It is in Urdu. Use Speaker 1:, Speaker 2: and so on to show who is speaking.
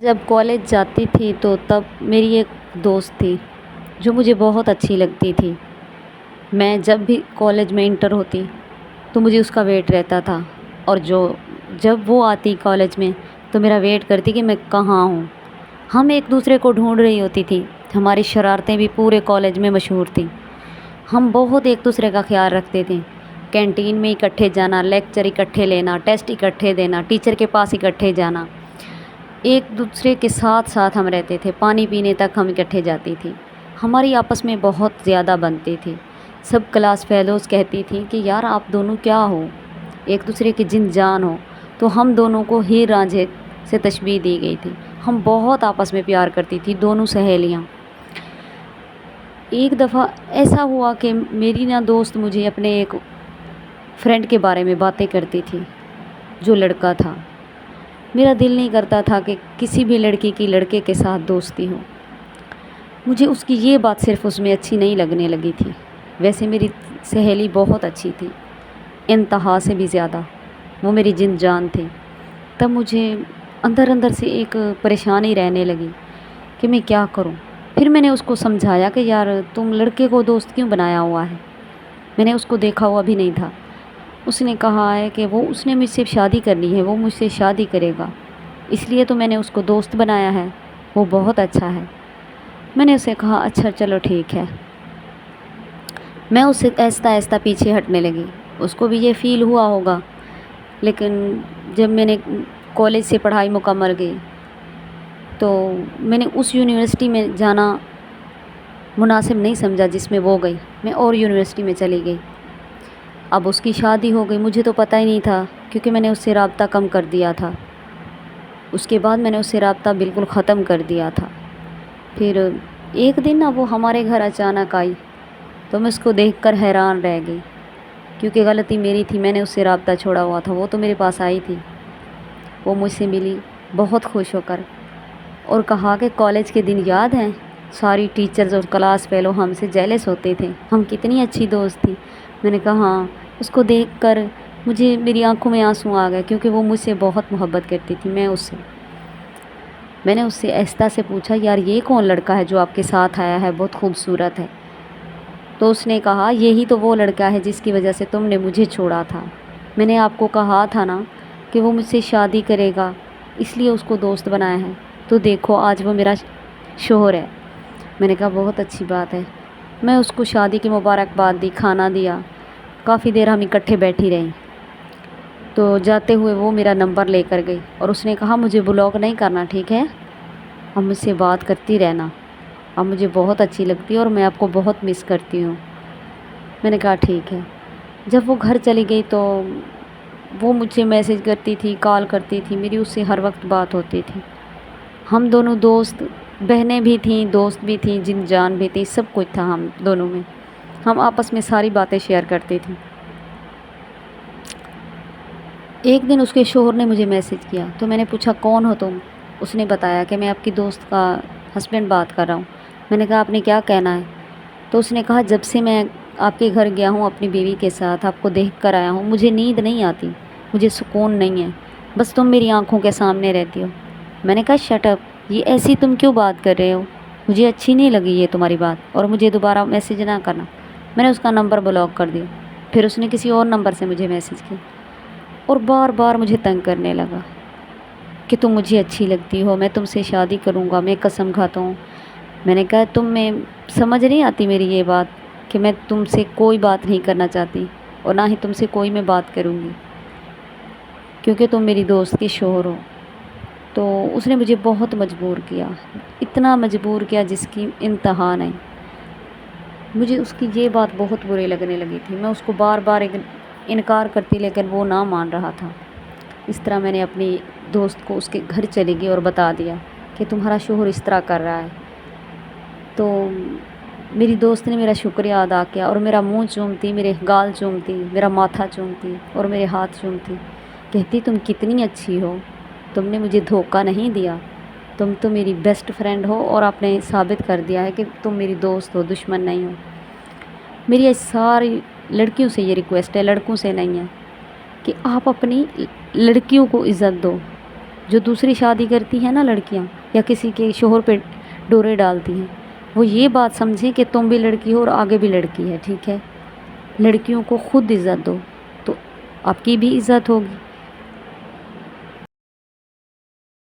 Speaker 1: جب کالج جاتی تھی تو تب میری ایک دوست تھی جو مجھے بہت اچھی لگتی تھی۔ میں جب بھی کالج میں انٹر ہوتی تو مجھے اس کا ویٹ رہتا تھا، اور جب وہ آتی کالج میں تو میرا ویٹ کرتی کہ میں کہاں ہوں۔ ہم ایک دوسرے کو ڈھونڈ رہی ہوتی تھی۔ ہماری شرارتیں بھی پورے کالج میں مشہور تھیں۔ ہم بہت ایک دوسرے کا خیال رکھتے تھے۔ کینٹین میں اکٹھے جانا، لیکچر اکٹھے لینا، ٹیسٹ اکٹھے دینا، ٹیچر کے پاس اکٹھے جانا، ایک دوسرے کے ساتھ ساتھ ہم رہتے تھے۔ پانی پینے تک ہم اکٹھے جاتی تھی۔ ہماری آپس میں بہت زیادہ بنتی تھی۔ سب کلاس فیلوز کہتی تھی کہ یار آپ دونوں کیا ہو، ایک دوسرے کی جن جان ہو۔ تو ہم دونوں کو ہیر رانجھے سے تشبیہ دی گئی تھی۔ ہم بہت آپس میں پیار کرتی تھی دونوں سہیلیاں۔ ایک دفعہ ایسا ہوا کہ میری دوست مجھے اپنے ایک فرینڈ کے بارے میں باتیں کرتی تھی جو لڑکا تھا۔ میرا دل نہیں کرتا تھا کہ کسی بھی لڑکی کی لڑکے کے ساتھ دوستی ہو۔ مجھے اس کی یہ بات صرف اس میں اچھی نہیں لگنے لگی تھی۔ ویسے میری سہیلی بہت اچھی تھی، انتہا سے بھی زیادہ۔ وہ میری جن جان تھی۔ تب مجھے اندر اندر سے ایک پریشانی رہنے لگی کہ میں کیا کروں۔ پھر میں نے اس کو سمجھایا کہ یار تم لڑکے کو دوست کیوں بنایا ہوا ہے؟ میں نے اس کو دیکھا ہوا بھی نہیں تھا۔ اس نے کہا ہے کہ اس نے مجھ سے شادی کرنی ہے، وہ مجھ سے شادی کرے گا، اس لیے تو میں نے اس کو دوست بنایا ہے، وہ بہت اچھا ہے۔ میں نے اسے کہا اچھا چلو ٹھیک ہے۔ میں اس سے آہستہ آہستہ پیچھے ہٹنے لگی۔ اس کو بھی یہ فیل ہوا ہوگا، لیکن جب میں نے کالج سے پڑھائی مکمل کی تو میں نے اس یونیورسٹی میں جانا مناسب نہیں سمجھا جس میں وہ گئی۔ میں اور یونیورسٹی میں چلی گئی۔ اب اس کی شادی ہو گئی، مجھے تو پتہ ہی نہیں تھا کیونکہ میں نے اس سے رابطہ کم کر دیا تھا۔ اس کے بعد میں نے اس سے رابطہ بالکل ختم کر دیا تھا۔ پھر ایک دن وہ ہمارے گھر اچانک آئی تو میں اس کو دیکھ کر حیران رہ گئی، کیونکہ غلطی میری تھی، میں نے اس سے رابطہ چھوڑا ہوا تھا۔ وہ تو میرے پاس آئی تھی، وہ مجھ سے ملی بہت خوش ہو کر، اور کہا کہ کالج کے دن یاد ہیں، ساری ٹیچرز اور کلاس فیلو ہم سے جیلس ہوتے تھے، ہم کتنی اچھی دوست تھی۔ میں نے کہا ہاں۔ اس کو دیکھ کر میری آنکھوں میں آنسو آ گئے، کیونکہ وہ مجھ سے بہت محبت کرتی تھی۔ میں نے اس سے آہستہ سے پوچھا یار یہ کون لڑکا ہے جو آپ کے ساتھ آیا ہے، بہت خوبصورت ہے؟ تو اس نے کہا یہی تو وہ لڑکا ہے جس کی وجہ سے تم نے مجھے چھوڑا تھا۔ میں نے آپ کو کہا تھا نا کہ وہ مجھ سے شادی کرے گا، اس لیے اس کو دوست بنایا ہے، تو دیکھو آج وہ میرا شوہر ہے۔ میں نے کہا بہت اچھی بات ہے۔ میں اس کو شادی کی مبارکباد دی، کھانا دیا، کافی دیر ہم اکٹھے بیٹھی رہیں۔ تو جاتے ہوئے وہ میرا نمبر لے کر گئی اور اس نے کہا مجھے بلاک نہیں کرنا، ٹھیک ہے؟ اب مجھ سے بات کرتی رہنا، اب مجھے بہت اچھی لگتی ہے اور میں آپ کو بہت مس کرتی ہوں۔ میں نے کہا ٹھیک ہے۔ جب وہ گھر چلی گئی تو وہ مجھے میسج کرتی تھی، کال کرتی تھی، میری اس سے ہر وقت بات ہوتی تھی۔ ہم دونوں دوست، بہنیں بھی تھیں، دوست بھی تھیں، جن جان بھی تھی، سب کچھ تھا ہم دونوں میں۔ ہم آپس میں ساری باتیں شیئر کرتی تھیں۔ ایک دن اس کے شوہر نے مجھے میسج کیا تو میں نے پوچھا کون ہو تم؟ اس نے بتایا کہ میں آپ کی دوست کا ہسبینڈ بات کر رہا ہوں۔ میں نے کہا آپ نے کیا کہنا ہے؟ تو اس نے کہا جب سے میں آپ کے گھر گیا ہوں اپنی بیوی کے ساتھ، آپ کو دیکھ کر آیا ہوں، مجھے نیند نہیں آتی، مجھے سکون نہیں ہے، بس تم میری آنکھوں کے سامنے رہتی ہو۔ میں نے کہا شٹ اپ، یہ ایسی تم کیوں بات کر رہے ہو؟ مجھے اچھی نہیں لگی یہ تمہاری بات، اور مجھے دوبارہ میسج نہ کرنا۔ میں نے اس کا نمبر بلاک کر دیا۔ پھر اس نے کسی اور نمبر سے مجھے میسج کیا اور بار بار مجھے تنگ کرنے لگا کہ تم مجھے اچھی لگتی ہو، میں تم سے شادی کروں گا، میں قسم کھاتا ہوں۔ میں نے کہا تم میں سمجھ نہیں آتی میری یہ بات کہ میں تم سے کوئی بات نہیں کرنا چاہتی، اور نہ ہی تم سے کوئی میں بات کروں گی، کیونکہ تم میری دوست کے شوہر ہو۔ تو اس نے مجھے بہت مجبور کیا، اتنا مجبور کیا جس کی انتہا نہیں۔ مجھے اس کی یہ بات بہت بری لگنے لگی تھی۔ میں اس کو بار بار انکار کرتی لیکن وہ نہ مان رہا تھا۔ اس طرح میں نے اپنی دوست کو اس کے گھر چلی گئی اور بتا دیا کہ تمہارا شوہر اس طرح کر رہا ہے۔ تو میری دوست نے میرا شکریہ ادا کیا اور میرا منہ چومتی، میرے گال چومتی، میرا ماتھا چومتی اور میرے ہاتھ چومتی، کہتی تم کتنی اچھی ہو، تم نے مجھے دھوکہ نہیں دیا، تم تو میری بیسٹ فرینڈ ہو اور آپ نے ثابت کر دیا ہے کہ تم میری دوست ہو، دشمن نہیں ہو۔ میری ساری لڑکیوں سے یہ ریکویسٹ ہے، لڑکوں سے نہیں ہے، کہ آپ اپنی لڑکیوں کو عزت دو، جو دوسری شادی کرتی ہیں نا لڑکیاں یا کسی کے شوہر پہ ڈورے ڈالتی ہیں، وہ یہ بات سمجھیں کہ تم بھی لڑکی ہو اور آگے بھی لڑکی ہے، ٹھیک ہے؟ لڑکیوں کو خود عزت دو تو آپ کی بھی عزت ہوگی۔